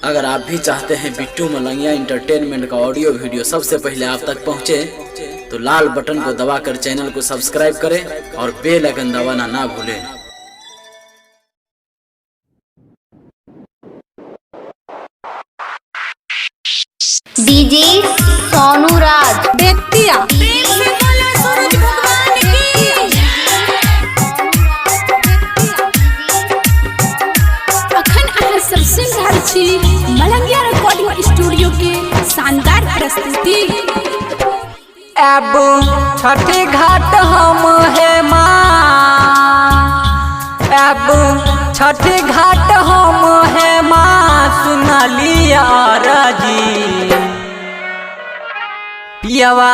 अगर आप भी चाहते हैं बिट्टू मलंगिया इंटरटेनमेंट का ऑडियो वीडियो सबसे पहले आप तक पहुंचे, तो लाल बटन को दबाकर चैनल को सब्सक्राइब करें और बेल आइकन दबाना ना भूलें। डीजे सोनू राज देखतिया प्रेम से बोले सूरज भगवान की। अखन अहाँ सब सुन रहल छी मलंगिया रिकॉर्डिंग स्टूडियो के शानदार प्रस्तुति। अब छठी घाट हम है माँ, अब छठी घाट हम है माँ, सुनलिया रजी पियवा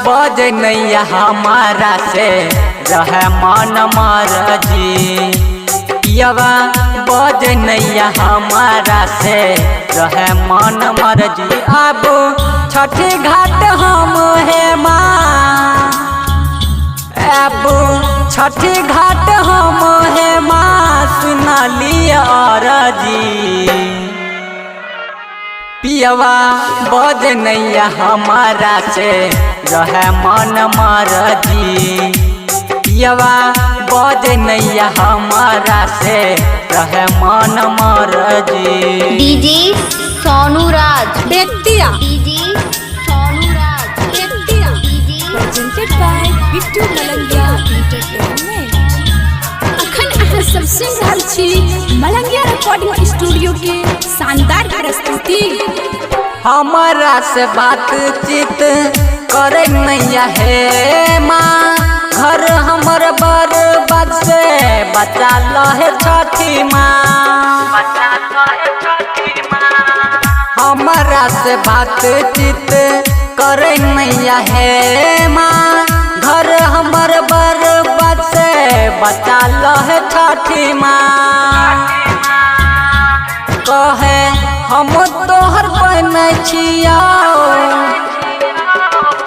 बज नैया हमारा से रह मन मरजी, पियवा बज नैया हमारा से रह मन मरजी। अब छठी घाट हम है माँ, अब छठी घाट हम है माँ, सुनलिया रजी पियवा बज नैया हमारा से रह मन मरजी, पियवा बज नैया हमारा से रह मन मरजी। डीजे सोनू राज देखतिया डीजे सोनू राज देखतिया presented by Bittu Malangiya entertainment. अखन अहाँ सब सुन रहल छी मलंगिया रिकॉर्डिंग स्टूडियो के शानदार प्रस्तुति। हमारा से बातचीत करे नैया है माँ, घर हमर बर्बाद से बचा लहे छठी माँ, बचा लहे छठी माँ। हमारा से बातचीत करे नैया है माँ, घर हमर बर्बाद से बचा लहे छठी माँ। कहे हम तोहर बनै छिया,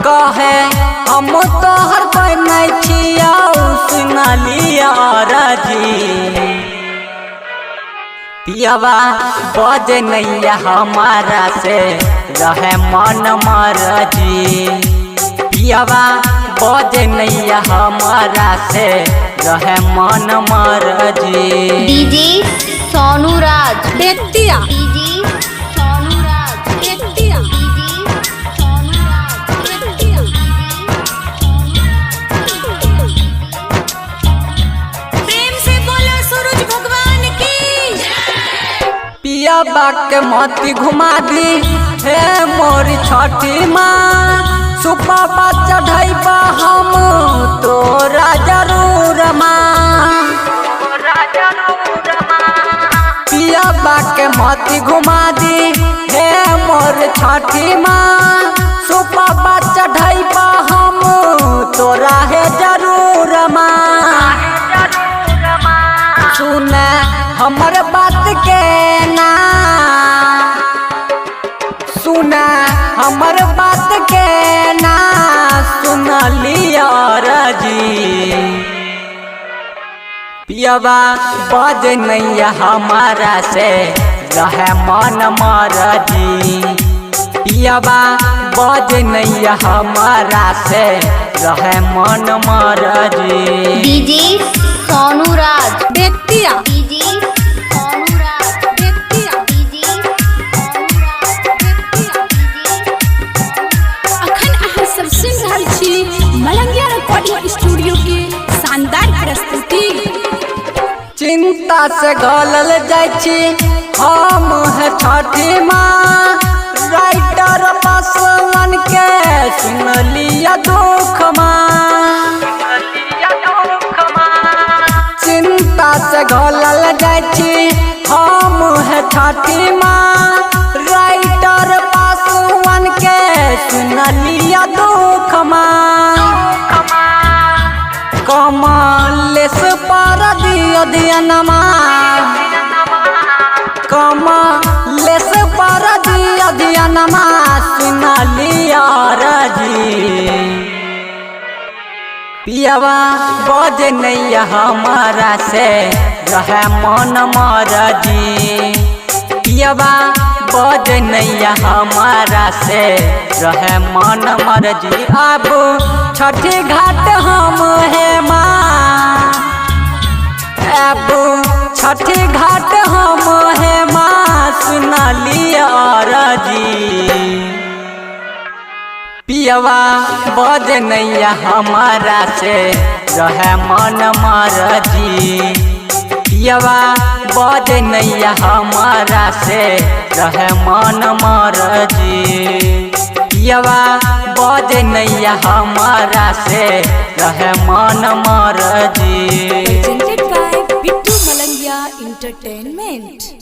कहे हम तोहर बनै छिया, सुनलिया रजी पियवा बज नैया हमारा से रह मन मरजी, पियवा बज नैया हमारा से रह मन मरजी। डीजे सोनू राज देखतिया डीजे सोनू राज देखतिया डीजे सोनू राज देखतिया। प्रेम से बोले सूरज भगवान की। पियवा के मोती घुमा दी हे मोरी छठी माँ, सुपवा चढ़ैबा हम तोरा जरूर माँ, पियवा के मोती घुमा दी हे मोर छठी माँ, सुपवा चढ़ैबा हम तोरा है जरूर माँ। सुन हमर बात के ना, सुन हमर बात के ना, सुनलिया रजी पियवा बज नैया हमारा से रह मन मरजी, पियवा बज नैया हमारा से रह मन मरजी। डीजे सोनू राज देखतिया डीजे सोनू राज देखतिया डीजे सोनू राज देखतिया। अखन अहाँ सब सुन रहल छी मलंगिया रिकॉर्डिंग स्टूडियो के शानदार प्रस्तुति। चिंता से गलल जाइ छी हम है छठी माँ, राइटर पासवान के सुनलिया दुख माँ, चिंता से गलल जाइ छी हम है छठी माँ, राइटर पासवान के सुनलिया दुख माँ। कमलेश पर दियो ध्यानमा, कमलेश पर दियो ध्यानमा, सुनलिया रजी पियवा बज नैया हमारा से रह मन मरजी, पियवा बज नैया हमारा से रहे मन मर्जी। अब छठी घाट हम है माँ, अब छठी घाट हम है माँ, सुना लिया अरजी। पियवा बज नैया हमारा से रहे मन मर्जी। पियवा बज नैया हमारा से रहे मन मर्जी। पियवा बज नैया हमारा से रहे मन मर्जी। presented by Bittu Malangia Entertainment।